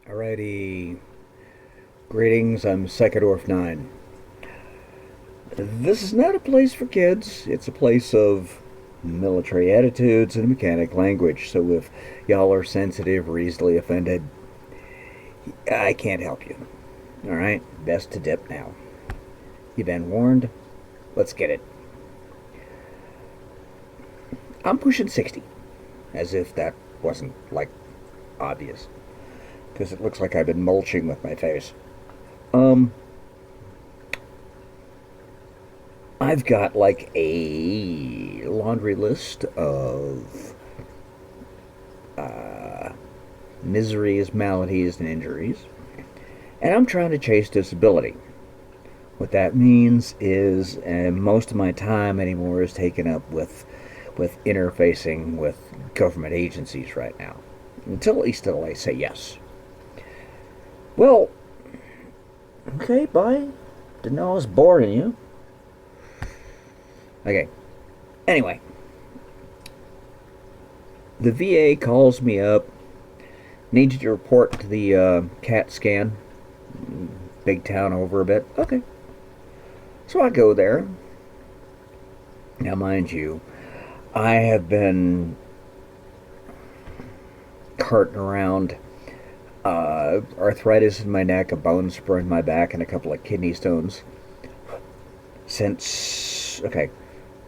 Alrighty, greetings, I'm Psychodorf 9. This is not a place for kids, it's a place of military attitudes and mechanic language, so if y'all are sensitive or easily offended, I can't help you. Alright, best to dip now. You been warned? Let's get it. I'm pushing 60, as if that wasn't, obvious, because it looks like I've been mulching with my face. Um, I've got like a laundry list of miseries, maladies, and injuries, and I'm trying to chase disability. What that means is most of my time anymore is taken up with interfacing with government agencies right now, at least until I say yes. Well, okay, bye. Didn't know I was boring you. Okay. Anyway, the VA calls me up. Need you to report to the CAT scan. Big town over a bit. Okay. So I go there. Now, mind you, I have been carting around arthritis in my neck, a bone spur in my back, and a couple of kidney stones since, okay,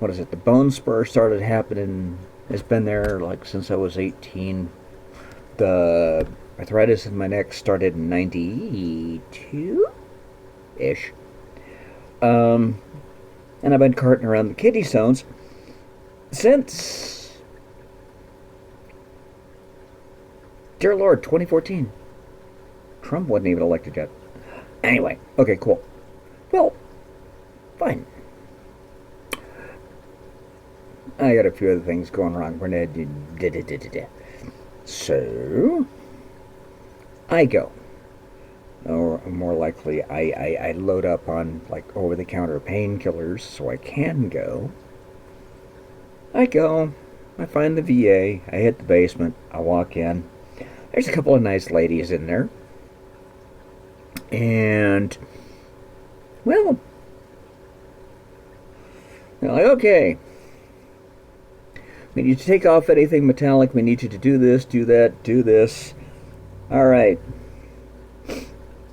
what is it? The bone spur started happening, it's been there like since I was 18. The arthritis in my neck started in 92-ish. And I've been carting around the kidney stones since, dear Lord, 2014. Trump wasn't even elected yet. Anyway, okay, cool. Well, fine. I got a few other things going wrong. So, I go. Or more likely, I load up on like over-the-counter painkillers so I can go. I go. I find the VA. I hit the basement. I walk in. There's a couple of nice ladies in there. And, well, they're like, okay, we need you to take off anything metallic. We need you to do this, do that, do this. All right.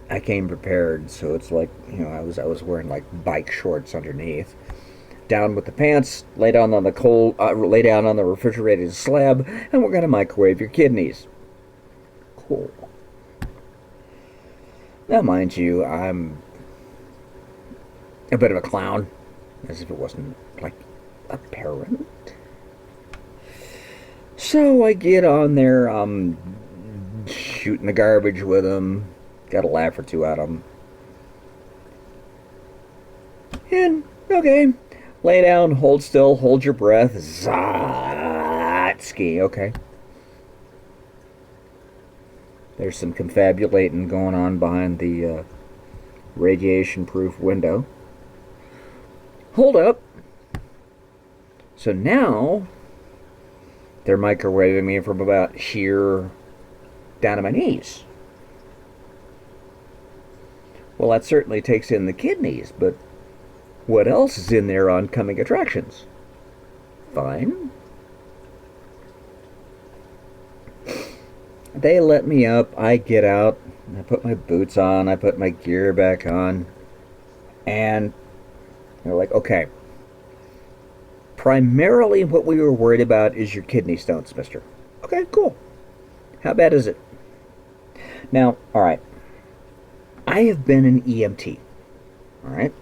I came prepared, so it's like, I was wearing like bike shorts underneath. Down with the pants, lay down on the refrigerated slab, and we're gonna microwave your kidneys. Cool. Now, mind you, I'm a bit of a clown, as if it wasn't, apparent. So I get on there, I'm shooting the garbage with them, got a laugh or two at them. And, okay, lay down, hold still, hold your breath, Zatsky, okay. There's some confabulating going on behind the radiation-proof window. Hold up. So now, they're microwaving me from about here down to my knees. Well, that certainly takes in the kidneys, but what else is in their oncoming attractions? Fine. They let me up, I get out, I put my boots on, I put my gear back on, and they're like, okay, primarily what we were worried about is your kidney stones, mister. Okay, cool. How bad is it? Now, alright, I have been an EMT, alright?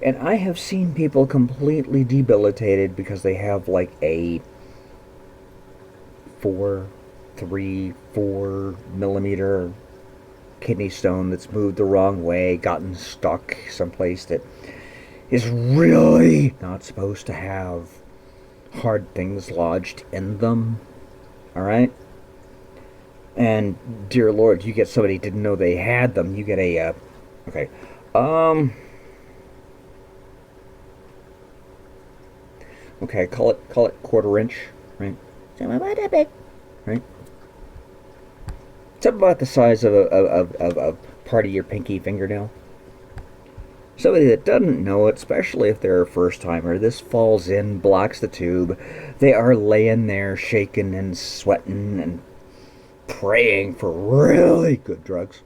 And I have seen people completely debilitated because they have like a 4 millimeter kidney stone that's moved the wrong way, gotten stuck someplace that is really not supposed to have hard things lodged in them. Alright? And, dear Lord, you get somebody who didn't know they had them, you get a, okay, okay, call it quarter inch, right? Right? It's about the size of part of your pinky fingernail. Somebody that doesn't know it, especially if they're a first timer, this falls in, blocks the tube. They are laying there shaking and sweating and praying for really good drugs.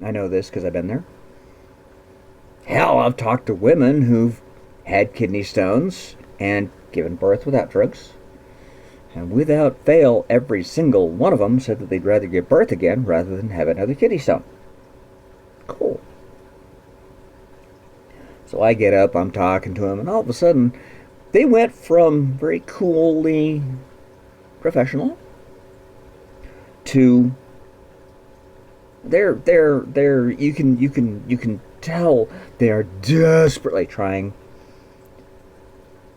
I know this because I've been there. Hell, I've talked to women who've had kidney stones and given birth without drugs. And without fail, every single one of them said that they'd rather give birth again rather than have another kidney stone. Cool. So I get up, I'm talking to them, and all of a sudden, they went from very coolly professional to they're you can tell they are desperately trying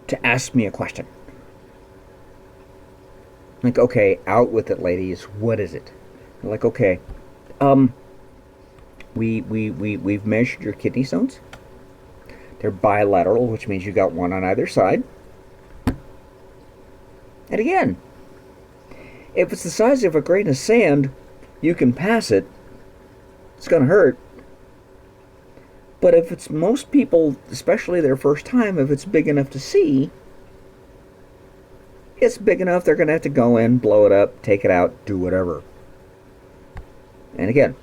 to ask me a question. Like, okay, out with it, ladies. What is it? I'm like, okay, we've measured your kidney stones. They're bilateral, which means you got one on either side. And again, if it's the size of a grain of sand, you can pass it. It's going to hurt. But if it's most people, especially their first time, if it's big enough to see, it's big enough they're going to have to go in, blow it up, take it out, do whatever. And again,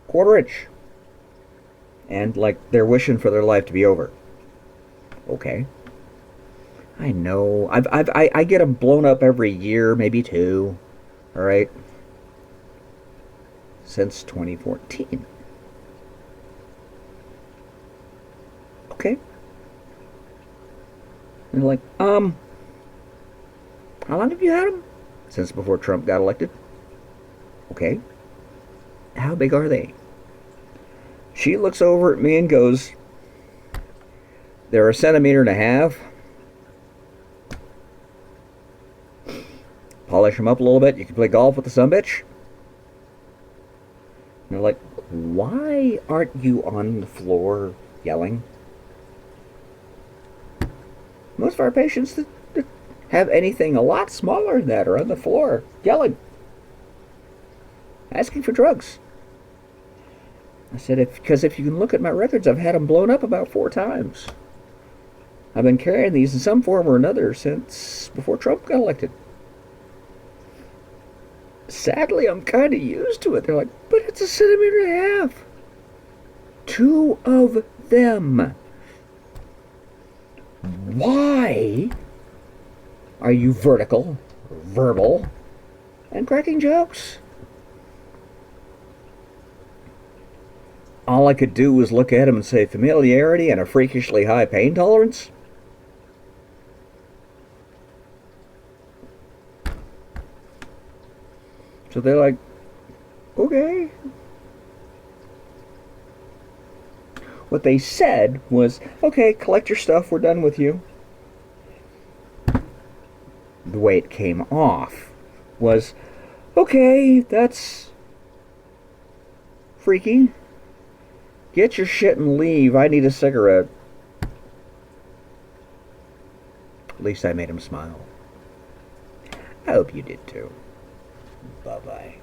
quarter inch. And like they're wishing for their life to be over. Okay. I know. I get them blown up every year, maybe two. All right. Since 2014. Okay. And they're like, how long have you had them? Since before Trump got elected. Okay. How big are they? She looks over at me and goes, they're 1.5 centimeters. Polish them up a little bit. You can play golf with the sumbitch. And they're like, why aren't you on the floor yelling? Most of our patients that have anything a lot smaller than that are on the floor yelling, asking for drugs. I said, because if you can look at my records, I've had them blown up about 4 times. I've been carrying these in some form or another since before Trump got elected. Sadly, I'm kind of used to it. They're like, but it's 1.5 centimeters. 2 of them. Why are you vertical, verbal, and cracking jokes? All I could do was look at him and say familiarity and a freakishly high pain tolerance. So they're like, okay. What they said was, okay, collect your stuff, we're done with you. The way it came off was, okay, that's freaky. Get your shit and leave. I need a cigarette. At least I made him smile. I hope you did too. Bye-bye.